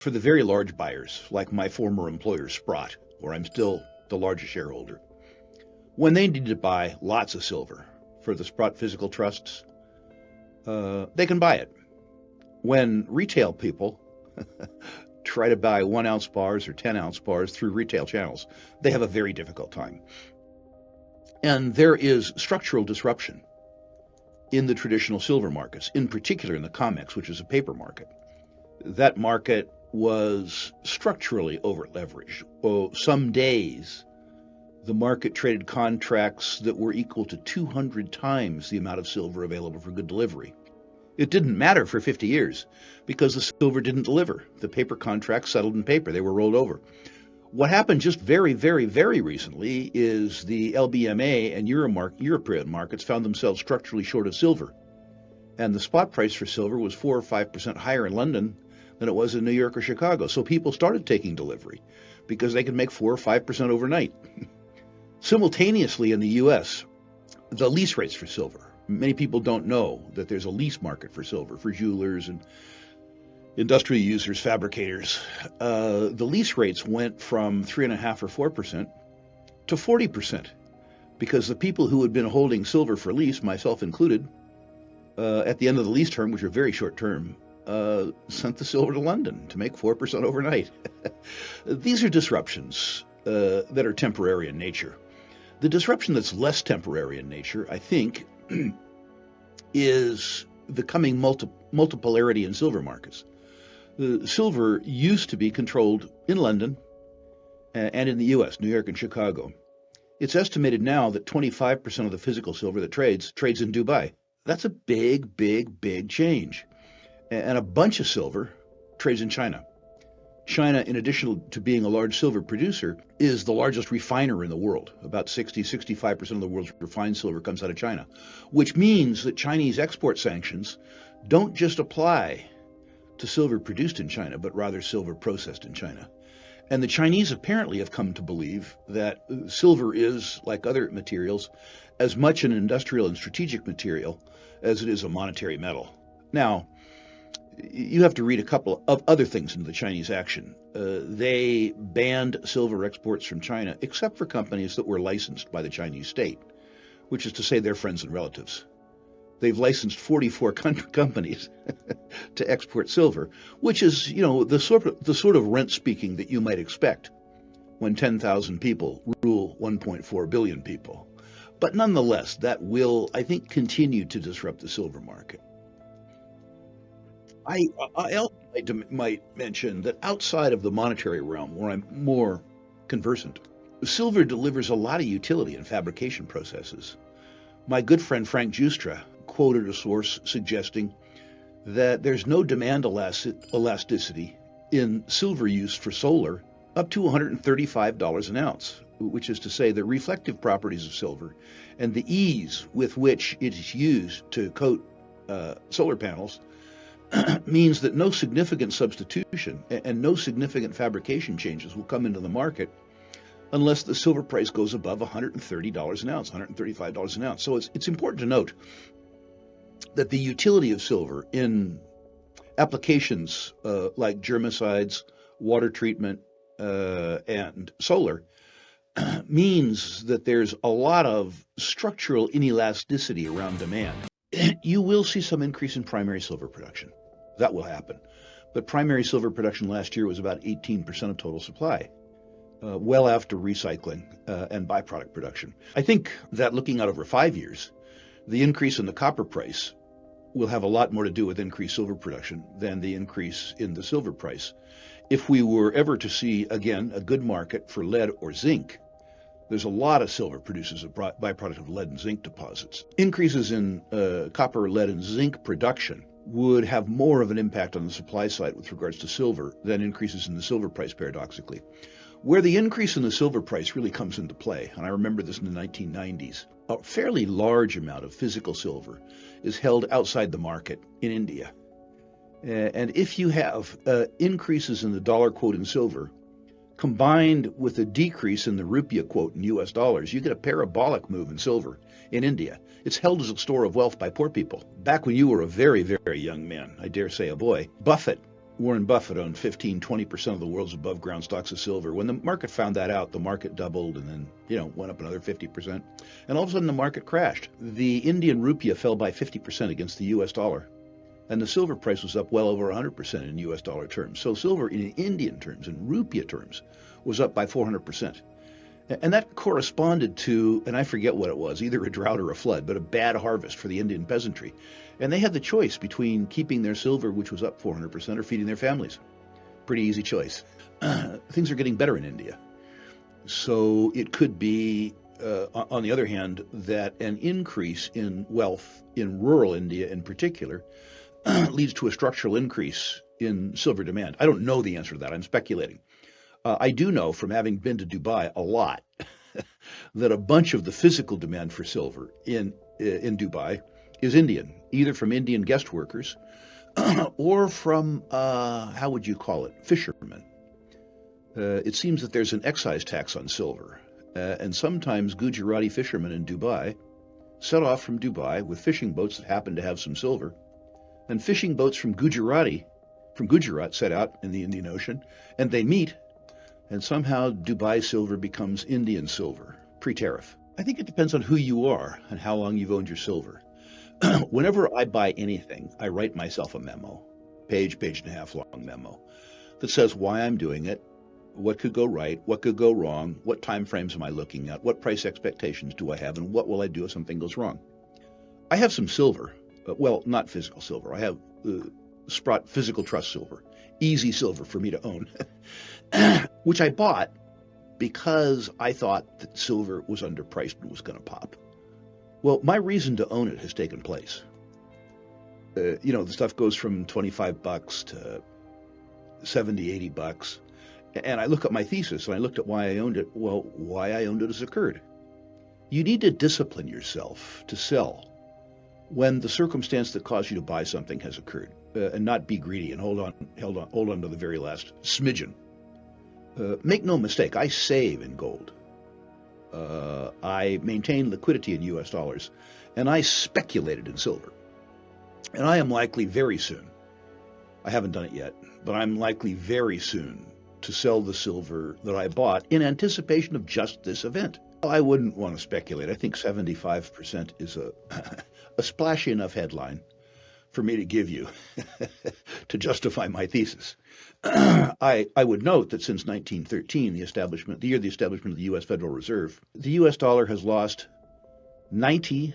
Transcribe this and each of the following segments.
For the very large buyers, like my former employer, Sprott, where I'm still the largest shareholder, when they need to buy lots of silver for the Sprott Physical Trusts, they can buy it. When retail people try to buy 1-ounce bars or 10-ounce bars through retail channels, they have a very difficult time. And there is structural disruption in the traditional silver markets, in particular in the COMEX, which is a paper market. That market was structurally over-leveraged. Some days, the market traded contracts that were equal to 200 times the amount of silver available for good delivery. It didn't matter for 50 years because the silver didn't deliver. The paper contracts settled in paper. They were rolled over. What happened just very, very, very recently is the LBMA and European markets found themselves structurally short of silver. And the spot price for silver was 4 or 5% higher in London than it was in New York or Chicago. So people started taking delivery because they could make 4 or 5% overnight. Simultaneously in the U.S., the lease rates for silver. Many people don't know that there's a lease market for silver for jewelers and industrial users, fabricators. The lease rates went from 3.5% or 4% to 40% because the people who had been holding silver for lease, myself included, at the end of the lease term, which are very short term, sent the silver to London to make 4% overnight. These are disruptions that are temporary in nature. The disruption that's less temporary in nature, I think, is the coming multipolarity in silver markets. Silver used to be controlled in London and in the U.S., New York and Chicago. It's estimated now that 25% of the physical silver that trades in Dubai. That's a big, big, big change. And a bunch of silver trades in China. China, in addition to being a large silver producer, is the largest refiner in the world. About 65% of the world's refined silver comes out of China, which means that Chinese export sanctions don't just apply to silver produced in China, but rather silver processed in China. And the Chinese apparently have come to believe that silver is, like other materials, as much an industrial and strategic material as it is a monetary metal. Now, you have to read a couple of other things into the Chinese action. They banned silver exports from China, except for companies that were licensed by the Chinese state, which is to say their friends and relatives. They've licensed 44 companies to export silver, which is, the sort of rent speaking that you might expect when 10,000 people rule 1.4 billion people. But nonetheless, that will, I think, continue to disrupt the silver market. I also might mention that outside of the monetary realm, where I'm more conversant, silver delivers a lot of utility in fabrication processes. My good friend Frank Giustra quoted a source suggesting that there's no demand elasticity in silver use for solar up to $135 an ounce, which is to say the reflective properties of silver and the ease with which it is used to coat solar panels means that no significant substitution and no significant fabrication changes will come into the market unless the silver price goes above $130 an ounce, $135 an ounce. So it's important to note that the utility of silver in applications like germicides, water treatment, and solar means that there's a lot of structural inelasticity around demand. You will see some increase in primary silver production. That will happen. But primary silver production last year was about 18% of total supply, well after recycling and byproduct production. I think that looking out over 5 years, the increase in the copper price will have a lot more to do with increased silver production than the increase in the silver price. If we were ever to see, again, a good market for lead or zinc, there's a lot of silver produced as a byproduct of lead and zinc deposits. Increases in copper, lead, and zinc production would have more of an impact on the supply side with regards to silver than increases in the silver price, paradoxically. Where the increase in the silver price really comes into play, and I remember this in the 1990s, a fairly large amount of physical silver is held outside the market in India. And if you have increases in the dollar quote in silver, combined with a decrease in the rupiah quote in US dollars, you get a parabolic move in silver in India. It's held as a store of wealth by poor people. Back when you were a very, very young man, I dare say a boy, Buffett Warren Buffett owned 15–20% of the world's above ground stocks of silver. When the market found that out, the market doubled and then, went up another 50%. And all of a sudden the market crashed. The Indian rupee fell by 50% against the US dollar. And the silver price was up well over 100% in US dollar terms. So silver in Indian terms, in rupee terms, was up by 400%. And that corresponded to, and I forget what it was, either a drought or a flood, but a bad harvest for the Indian peasantry. And they had the choice between keeping their silver, which was up 400%, or feeding their families. Pretty easy choice. Things are getting better in India. So it could be, on the other hand, that an increase in wealth in rural India in particular leads to a structural increase in silver demand. I don't know the answer to that. I'm speculating. I do know from having been to Dubai a lot that a bunch of the physical demand for silver in Dubai is Indian, either from Indian guest workers or from, how would you call it, fishermen. It seems that there's an excise tax on silver, and sometimes Gujarati fishermen in Dubai set off from Dubai with fishing boats that happen to have some silver, and fishing boats from Gujarat set out in the Indian Ocean, and they meet. And somehow Dubai silver becomes Indian silver, pre-tariff. I think it depends on who you are and how long you've owned your silver. Whenever I buy anything, I write myself a memo, page and a half long memo, that says why I'm doing it, what could go right, what could go wrong, what time frames am I looking at, what price expectations do I have, and what will I do if something goes wrong. I have some silver, well, not physical silver. I have Sprott physical trust silver, easy silver for me to own. Which I bought because I thought that silver was underpriced and was going to pop. Well, my reason to own it has taken place. The stuff goes from $25 to $70, $80. And I look at my thesis and I looked at why I owned it. Well, why I owned it has occurred. You need to discipline yourself to sell when the circumstance that caused you to buy something has occurred, and not be greedy and hold on to the very last smidgen. Make no mistake, I save in gold. I maintain liquidity in US dollars, and I speculated in silver. And I am likely very soon, I haven't done it yet, but I'm likely very soon to sell the silver that I bought in anticipation of just this event. I wouldn't want to speculate. I think 75% is a splashy enough headline for me to give you to justify my thesis. I would note that since 1913, the year of the establishment of the U.S. Federal Reserve, the U.S. dollar has lost 97%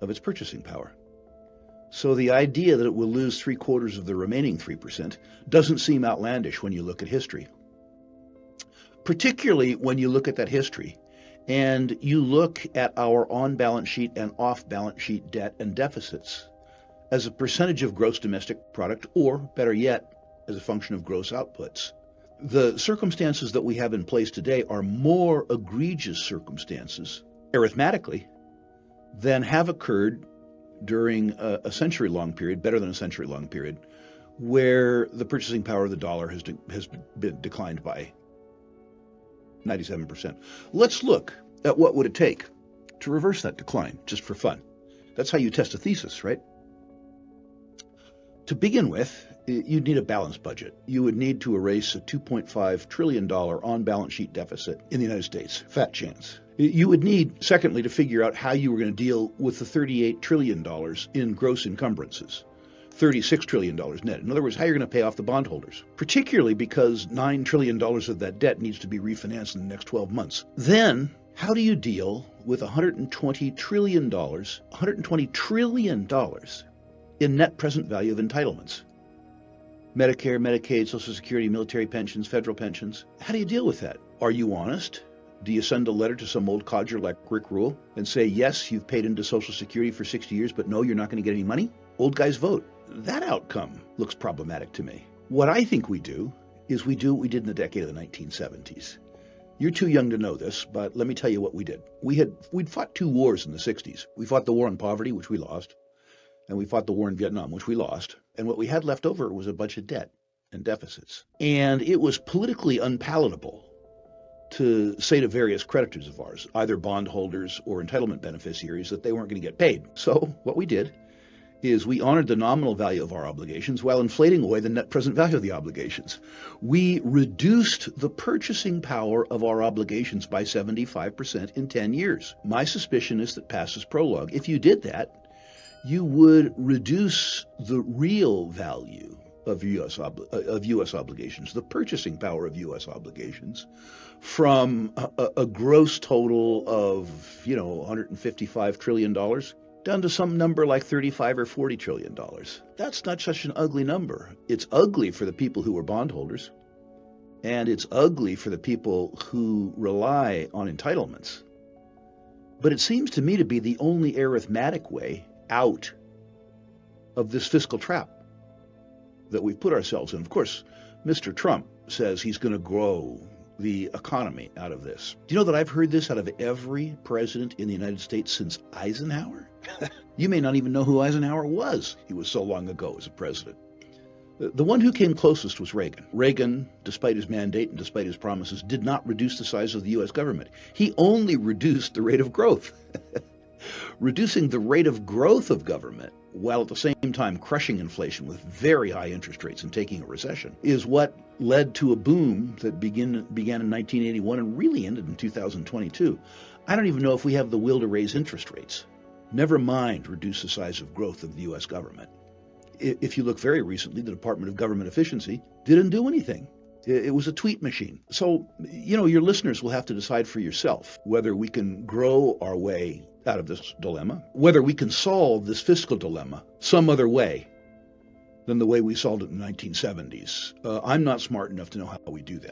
of its purchasing power. So the idea that it will lose 3/4 of the remaining 3% doesn't seem outlandish when you look at history. Particularly when you look at that history and you look at our on-balance sheet and off-balance sheet debt and deficits as a percentage of gross domestic product, or better yet, as a function of gross outputs. The circumstances that we have in place today are more egregious circumstances, arithmetically, than have occurred during a century-long period, better than a century-long period, where the purchasing power of the dollar has been declined by 97%. Let's look at what would it take to reverse that decline, just for fun. That's how you test a thesis, right? To begin with, you'd need a balanced budget. You would need to erase a $2.5 trillion on-balance sheet deficit in the United States. Fat chance. You would need, secondly, to figure out how you were going to deal with the $38 trillion in gross encumbrances. $36 trillion net. In other words, how you're going to pay off the bondholders, particularly because $9 trillion of that debt needs to be refinanced in the next 12 months. Then, how do you deal with $120 trillion in net present value of entitlements? Medicare, Medicaid, Social Security, military pensions, federal pensions. How do you deal with that? Are you honest? Do you send a letter to some old codger like Rick Rule and say, yes, you've paid into Social Security for 60 years, but no, you're not going to get any money? Old guys vote. That outcome looks problematic to me. What I think we do is we do what we did in the decade of the 1970s. You're too young to know this, but let me tell you what we did. We'd fought 2 wars in the 60s. We fought the war on poverty, which we lost, and we fought the war in Vietnam, which we lost. And what we had left over was a bunch of debt and deficits. And it was politically unpalatable to say to various creditors of ours, either bondholders or entitlement beneficiaries, that they weren't going to get paid. So what we did is we honored the nominal value of our obligations while inflating away the net present value of the obligations. We reduced the purchasing power of our obligations by 75% in 10 years. My suspicion is that passes prologue. If you did that, you would reduce the real value of U.S. obligations, the purchasing power of U.S. obligations, from a gross total of, $155 trillion down to some number like 35 or 40 trillion dollars. That's not such an ugly number. It's ugly for the people who are bondholders, and it's ugly for the people who rely on entitlements. But it seems to me to be the only arithmetic way out of this fiscal trap that we've put ourselves in. Of course, Mr. Trump says he's going to grow the economy out of this. Do you know that I've heard this out of every president in the United States since Eisenhower? You may not even know who Eisenhower was. He was so long ago as a president. The one who came closest was Reagan. Reagan, despite his mandate and despite his promises, did not reduce the size of the U.S. government. He only reduced the rate of growth. Reducing the rate of growth of government while at the same time crushing inflation with very high interest rates and taking a recession is what led to a boom that began in 1981 and really ended in 2022. I don't even know if we have the will to raise interest rates. Never mind reduce the size of growth of the U.S. government. If you look very recently, the Department of Government Efficiency didn't do anything. It was a tweet machine. So, your listeners will have to decide for yourself whether we can grow our way out of this dilemma, whether we can solve this fiscal dilemma some other way than the way we solved it in the 1970s. I'm not smart enough to know how we do that.